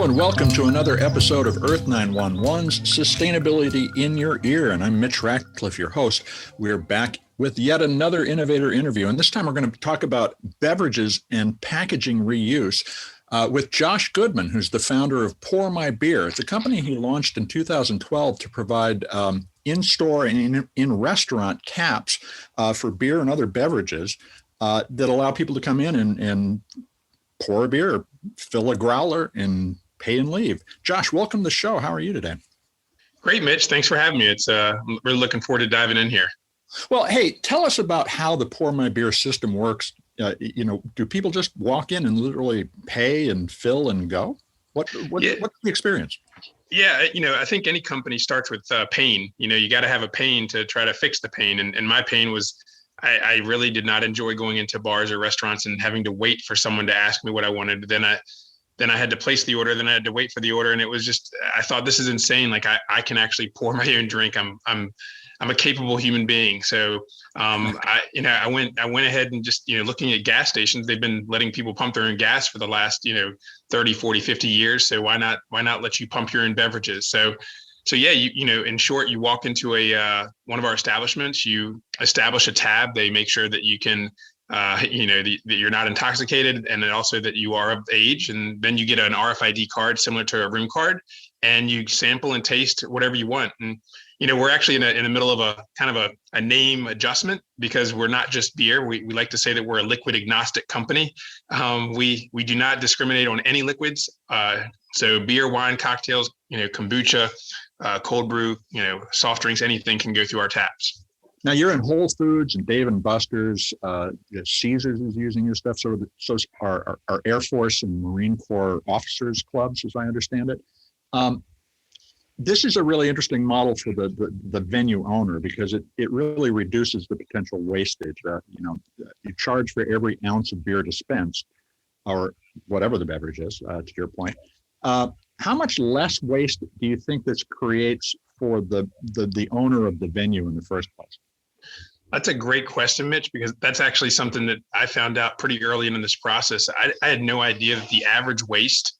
Hello and welcome to another episode of Earth911's Sustainability in Your Ear. And I'm Mitch Ratcliffe, your host. We're back with yet another innovator interview. And this time we're going to talk about beverages and packaging reuse with Josh Goodman, who's the founder of PourMyBeer. It's a company he launched in 2012 to provide in-store and in-restaurant taps for beer and other beverages that allow people to come in and pour a beer, fill a growler, and pay and leave. Josh, welcome to the show. How are you today? Great, Mitch. Thanks for having me. It's I'm really looking forward to diving in here. Well, hey, tell us about how the PourMyBeer system works. Do people just walk in and literally pay and fill and go? What's the experience? Yeah, I think any company starts with pain. You got to have a pain to try to fix the pain. And my pain was I really did not enjoy going into bars or restaurants and having to wait for someone to ask me what I wanted. Then I had to place the order. Then I had to wait for the order, and it was just, I thought, this is insane. Like I can actually pour my own drink. I'm a capable human being. So I went ahead and just looking at gas stations. They've been letting people pump their own gas for the last 30, 40, 50 years. So why not let you pump your own beverages? So yeah, in short, you walk into one of our establishments, you establish a tab. They make sure that you can, that you're not intoxicated, and then also that you are of age. And then you get an RFID card similar to a room card, and you sample and taste whatever you want. And we're actually in the middle of a kind of a name adjustment, because we're not just beer. We like to say that we're a liquid agnostic company. We do not discriminate on any liquids. So beer, wine, cocktails, kombucha, cold brew, soft drinks, anything can go through our taps. Now you're in Whole Foods and Dave and Buster's. Caesars is using your stuff. So are Air Force and Marine Corps officers clubs, as I understand it. This is a really interesting model for the venue owner, because it really reduces the potential wastage. You charge for every ounce of beer dispensed, or whatever the beverage is, to your point. How much less waste do you think this creates for the owner of the venue in the first place? That's a great question, Mitch, because that's actually something that I found out pretty early in this process. I had no idea that the average waste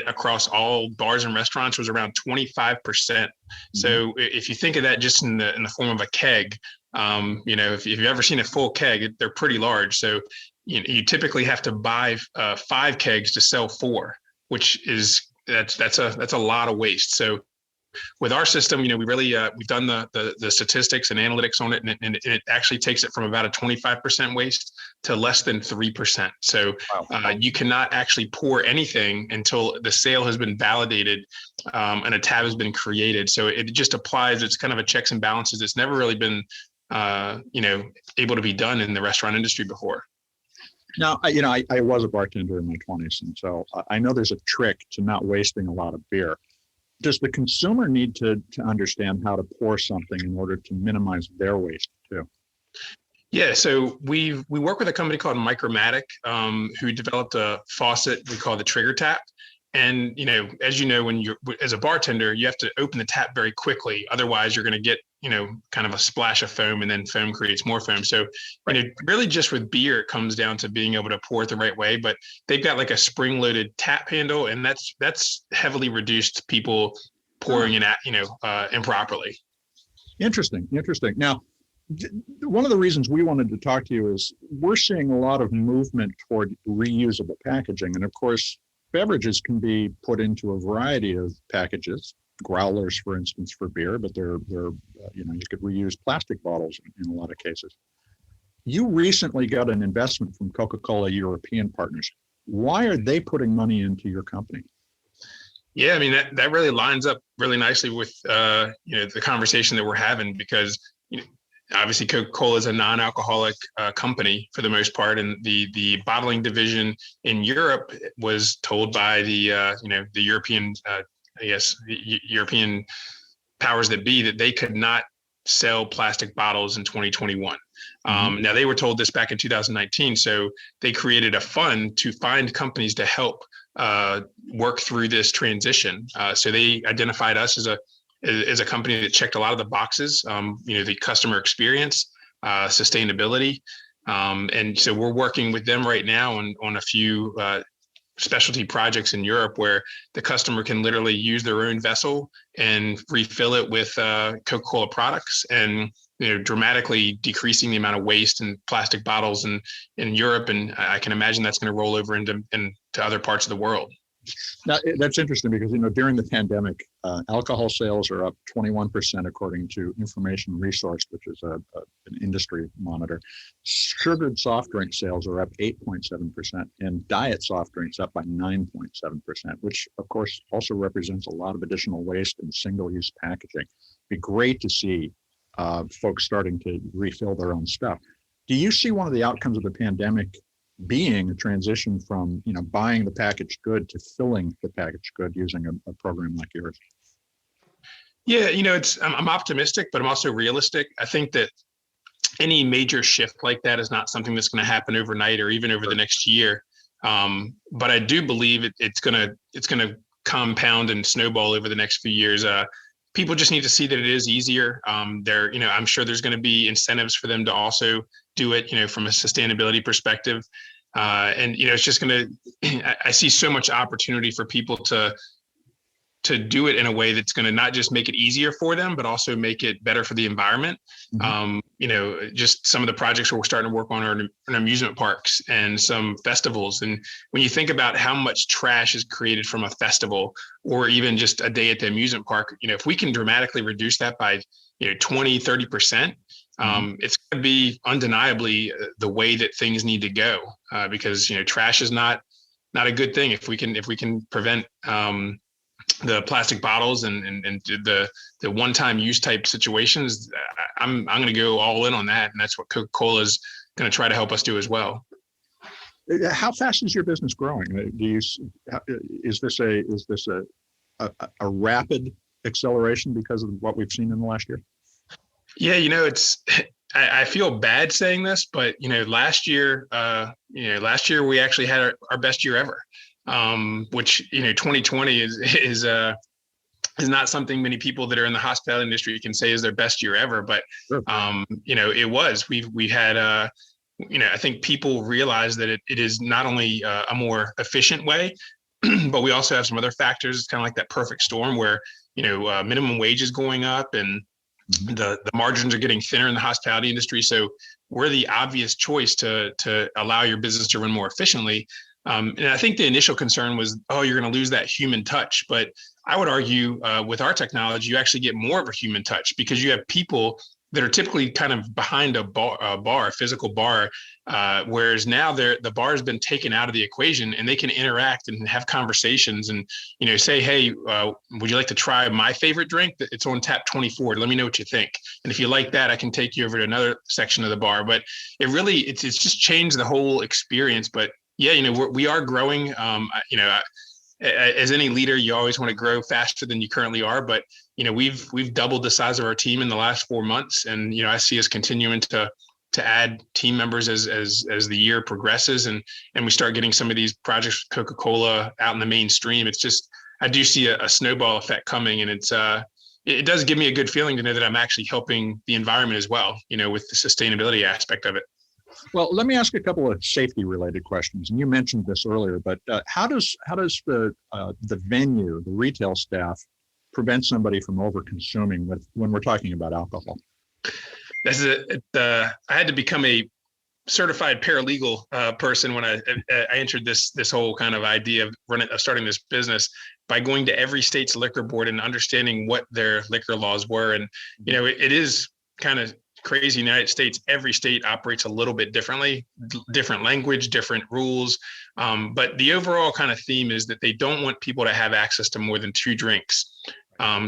across all bars and restaurants was around 25%. Mm-hmm. So if you think of that just in the form of a keg, if you've ever seen a full keg, they're pretty large. So you typically have to buy 5 kegs to sell 4, which is that's a lot of waste. So with our system, we really we've done the statistics and analytics on it, and it actually takes it from about a 25% waste to less than 3%. So wow. You cannot actually pour anything until the sale has been validated and a tab has been created. So it just applies. It's kind of a checks and balances. It's never really been able to be done in the restaurant industry before. Now, I was a bartender in my 20s, and so I know there's a trick to not wasting a lot of beer. Does the consumer need to understand how to pour something in order to minimize their waste too? Yeah, so we work with a company called Micromatic, who developed a faucet we call the trigger tap. And as when you're as a bartender, you have to open the tap very quickly. Otherwise, you're going to get kind of a splash of foam, and then foam creates more foam. So really just with beer, it comes down to being able to pour it the right way. But they've got like a spring-loaded tap handle, and that's heavily reduced people pouring it improperly. Interesting. Now, one of the reasons we wanted to talk to you is we're seeing a lot of movement toward reusable packaging, and of course, beverages can be put into a variety of packages. Growlers, for instance, for beer, but they're you could reuse plastic bottles in a lot of cases. You recently got an investment from Coca-Cola European partners. Why are they putting money into your company? Yeah, I mean that really lines up really nicely with the conversation that we're having, because obviously Coca-Cola is a non-alcoholic company for the most part, and the bottling division in Europe was told by the European European powers that be that they could not sell plastic bottles in 2021. Mm-hmm. Now they were told this back in 2019, so they created a fund to find companies to help work through this transition. So they identified us as a company that checked a lot of the boxes, the customer experience, sustainability. And so we're working with them right now on a few specialty projects in Europe where the customer can literally use their own vessel and refill it with Coca-Cola products, and dramatically decreasing the amount of waste and plastic bottles in Europe. And I can imagine that's going to roll over into other parts of the world. Now, that's interesting because, during the pandemic, alcohol sales are up 21%, according to Information Resource, which is an industry monitor. Sugared soft drink sales are up 8.7%, and diet soft drinks up by 9.7%, which, of course, also represents a lot of additional waste in single-use packaging. It'd be great to see folks starting to refill their own stuff. Do you see one of the outcomes of the pandemic being a transition from buying the packaged good to filling the packaged good using a program like yours? Yeah, I'm optimistic, but I'm also realistic. I think that any major shift like that is not something that's going to happen overnight or even over the next year. But I do believe it's going to compound and snowball over the next few years. People just need to see that it is easier. I'm sure there's going to be incentives for them to also do it, from a sustainability perspective. And it's just going to, I see so much opportunity for people to do it in a way that's going to not just make it easier for them, but also make it better for the environment. Mm-hmm. Just some of the projects we're starting to work on are in amusement parks and some festivals. And when you think about how much trash is created from a festival or even just a day at the amusement park, if we can dramatically reduce that by 20-30%, it's going to be undeniably the way that things need to go, because trash is not a good thing. If we can prevent the plastic bottles and the one-time use type situations, I'm going to go all in on that, and that's what Coca-Cola is going to try to help us do as well. How fast is your business growing? Is this a rapid acceleration because of what we've seen in the last year? Yeah, I feel bad saying this, but last year we actually had our best year ever, which 2020 is not something many people that are in the hospitality industry can say is their best year ever. But sure. It was. We had I think people realize that it is not only a more efficient way, but we also have some other factors. It's kind of like that perfect storm where minimum wage is going up and the margins are getting thinner in the hospitality industry. So we're the obvious choice to allow your business to run more efficiently. And I think the initial concern was, you're going to lose that human touch. But I would argue with our technology, you actually get more of a human touch because you have people that are typically kind of behind a physical bar, whereas now the bar has been taken out of the equation and they can interact and have conversations and, say, hey, would you like to try my favorite drink? It's on tap 24. Let me know what you think. And if you like that, I can take you over to another section of the bar. But it's just changed the whole experience. But yeah, we are growing. As any leader, you always want to grow faster than you currently are. But we've doubled the size of our team in the last 4 months, and I see us continuing to add team members as the year progresses, and we start getting some of these projects with Coca-Cola out in the mainstream. It's just I do see a snowball effect coming, and it does give me a good feeling to know that I'm actually helping the environment as well. With the sustainability aspect of it. Well, let me ask a couple of safety-related questions. And you mentioned this earlier, but how does the venue, the retail staff, prevent somebody from over-consuming when we're talking about alcohol? I had to become a certified paralegal person when I entered this whole kind of idea of starting this business by going to every state's liquor board and understanding what their liquor laws were. And it is kind of crazy. United States, every state operates a little bit differently, different language, different rules. But the overall kind of theme is that they don't want people to have access to more than 2 drinks.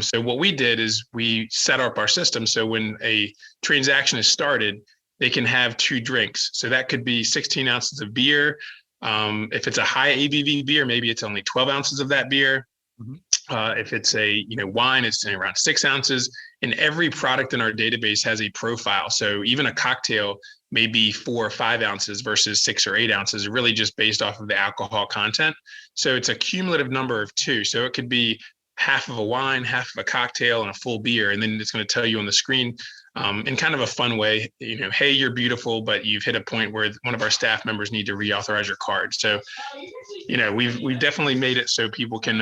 So what we did is we set up our system. So when a transaction is started, they can have 2 drinks. So that could be 16 ounces of beer. If it's a high ABV beer, maybe it's only 12 ounces of that beer. Mm-hmm. If it's a wine, it's around 6 ounces. And every product in our database has a profile. So even a cocktail may be 4 or 5 ounces versus 6 or 8 ounces, really just based off of the alcohol content. So it's a cumulative number of 2. So it could be half of a wine, half of a cocktail, and a full beer. And then it's going to tell you on the screen, in kind of a fun way. Hey, you're beautiful, but you've hit a point where one of our staff members need to reauthorize your card. So, we've definitely made it so people can,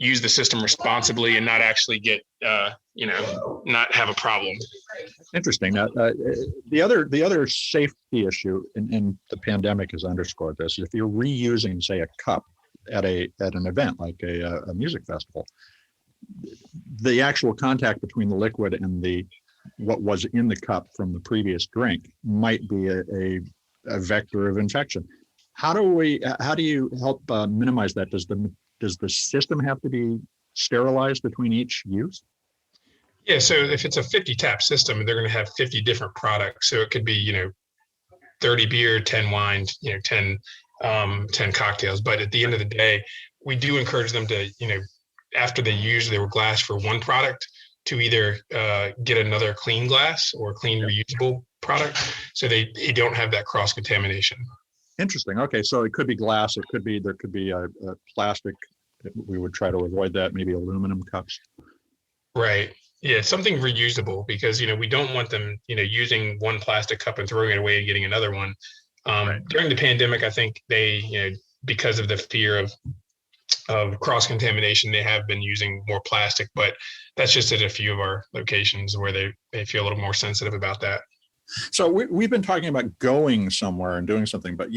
use the system responsibly and not actually get, not have a problem. Interesting. Now, the other safety issue, and the pandemic has underscored this, if you're reusing, say, a cup at an event like a music festival, the actual contact between the liquid and what was in the cup from the previous drink might be a vector of infection. How do you help minimize that? Does the system have to be sterilized between each use? Yeah, so if it's a 50 tap system, they're going to have 50 different products. So it could be, 30 beer, 10 wine, 10 cocktails. But at the end of the day, we do encourage them to, after they use their glass for one product, to either get another clean glass or clean reusable product, so they don't have that cross contamination. Interesting. Okay, so it could be glass. There could be a plastic. We would try to avoid that. Maybe aluminum cups. Right. Yeah, something reusable, because we don't want them using one plastic cup and throwing it away and getting another one. Right. During the pandemic, I think they because of the fear of cross contamination, they have been using more plastic, but that's just at a few of our locations where they feel a little more sensitive about that. So we've been talking about going somewhere and doing something, but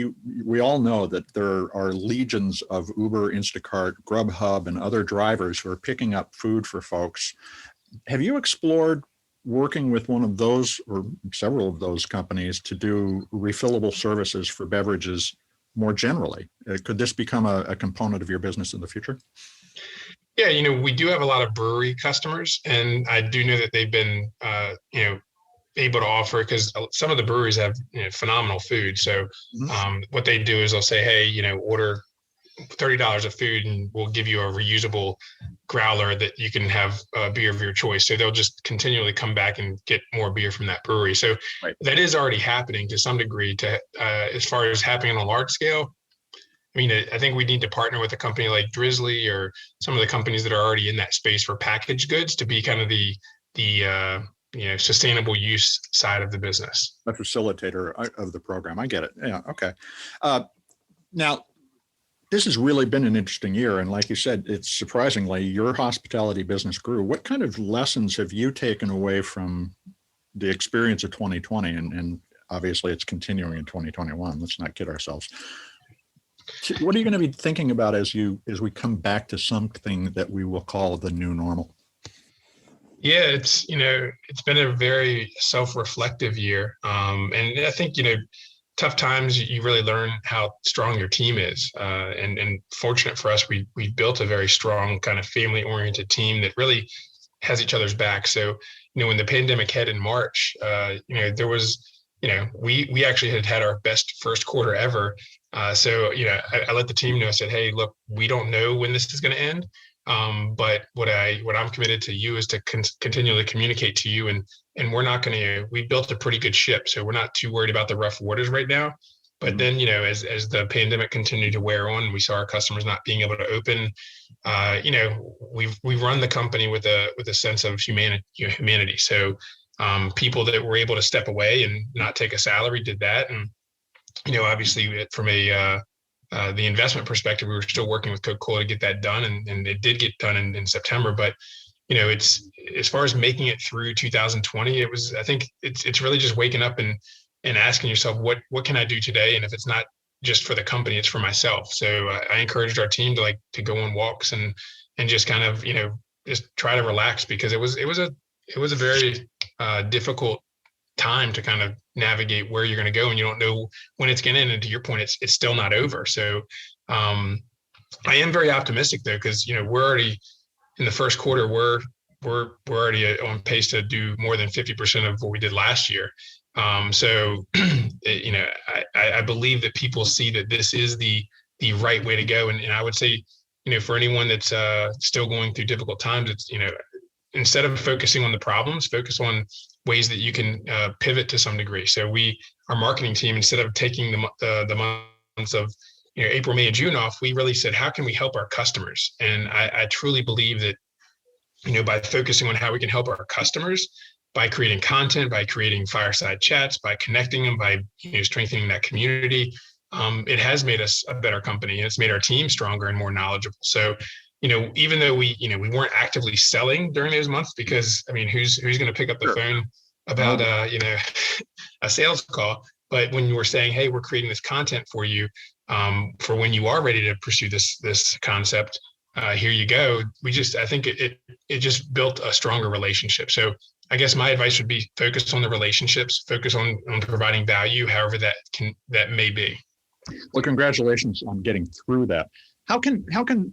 we all know that there are legions of Uber, Instacart, Grubhub, and other drivers who are picking up food for folks. Have you explored working with one of those or several of those companies to do refillable services for beverages more generally? Could this become a component of your business in the future? Yeah, we do have a lot of brewery customers, and I do know that they've been, able to offer, because some of the breweries have phenomenal food. So what they do is they'll say, hey, order $30 of food and we'll give you a reusable growler that you can have a beer of your choice. So they'll just continually come back and get more beer from that brewery. So That is already happening to some degree. As far as happening on a large scale, I think we need to partner with a company like Drizzly or some of the companies that are already in that space for packaged goods to be kind of the sustainable use side of the business. A facilitator of the program. I get it. Yeah. Okay. Now, this has really been an interesting year. And like you said, it's surprisingly, your hospitality business grew. What kind of lessons have you taken away from the experience of 2020? And obviously it's continuing in 2021. Let's not kid ourselves. What are you going to be thinking about as we come back to something that we will call the new normal? Yeah, it's been a very self-reflective year. And I think, tough times, you really learn how strong your team is. And fortunate for us, we built a very strong kind of family-oriented team that really has each other's back. So, when the pandemic hit in March, there was, we actually had our best first quarter ever. So, I let the team know. I said, hey, look, we don't know when this is going to end. But what I'm committed to you is to continually communicate to you, and we're not going to. We built a pretty good ship, so we're not too worried about the rough waters right now. But then, as the pandemic continued to wear on, we saw our customers not being able to open. We've run the company with a sense of humanity. So people that were able to step away and not take a salary did that, and obviously from the investment perspective, we were still working with Coca-Cola to get that done, and it did get done in September. But it's, as far as making it through 2020, I think it's really just waking up and asking yourself, what can I do today? And if it's not just for the company, it's for myself. So I encouraged our team to go on walks and just kind of just try to relax, because it was a very difficult time to kind of navigate where you're going to go, and you don't know when it's going to end. And to your point, it's still not over. So I am very optimistic though, because we're already in the first quarter. We're already on pace to do more than 50% of what we did last year. So I believe that people see that this is the right way to go. And I would say, for anyone that's still going through difficult times, it's instead of focusing on the problems, focus on ways that you can pivot to some degree. So our marketing team, instead of taking the months of April, May, and June off, we really said, how can we help our customers? And I truly believe that by focusing on how we can help our customers, by creating content, by creating fireside chats, by connecting them, by strengthening that community. It has made us a better company, and it's made our team stronger and more knowledgeable. So, even though we weren't actively selling during those months, because who's going to pick up the phone about a sales call? But when you were saying, hey, we're creating this content for you, for when you are ready to pursue this concept, here you go. I think it just built a stronger relationship. So I guess my advice would be focus on the relationships, focus on providing value, however that may be. Well, congratulations on getting through that. How can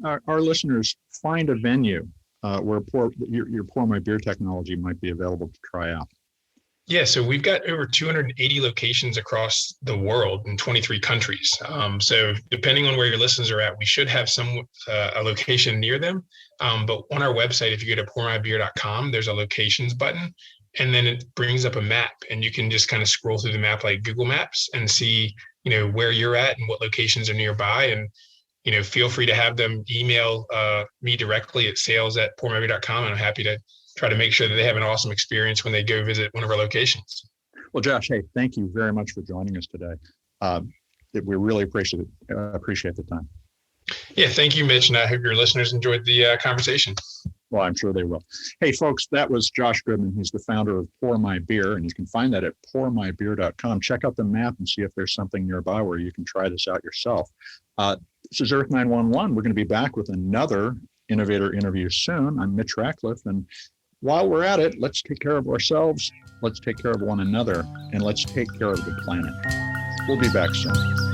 our listeners find a venue where your PourMyBeer technology might be available to try out? Yeah, so we've got over 280 locations across the world in 23 countries. So depending on where your listeners are at, we should have a location near them. But on our website, if you go to PourMyBeer.com, there's a locations button, and then it brings up a map, and you can just kind of scroll through the map like Google Maps and see, where you're at and what locations are nearby. And feel free to have them email me directly at sales@PourMyBeer.com, and I'm happy to try to make sure that they have an awesome experience when they go visit one of our locations. Well, Josh, hey, thank you very much for joining us today. We really appreciate the time. Yeah, thank you, Mitch, and I hope your listeners enjoyed the conversation. Well, I'm sure they will. Hey, folks, that was Josh Goodman. He's the founder of PourMyBeer, and you can find that at PourMyBeer.com. Check out the map and see if there's something nearby where you can try this out yourself. This is Earth911. We're going to be back with another innovator interview soon. I'm Mitch Ratcliffe, and while we're at it, let's take care of ourselves, let's take care of one another, and let's take care of the planet. We'll be back soon.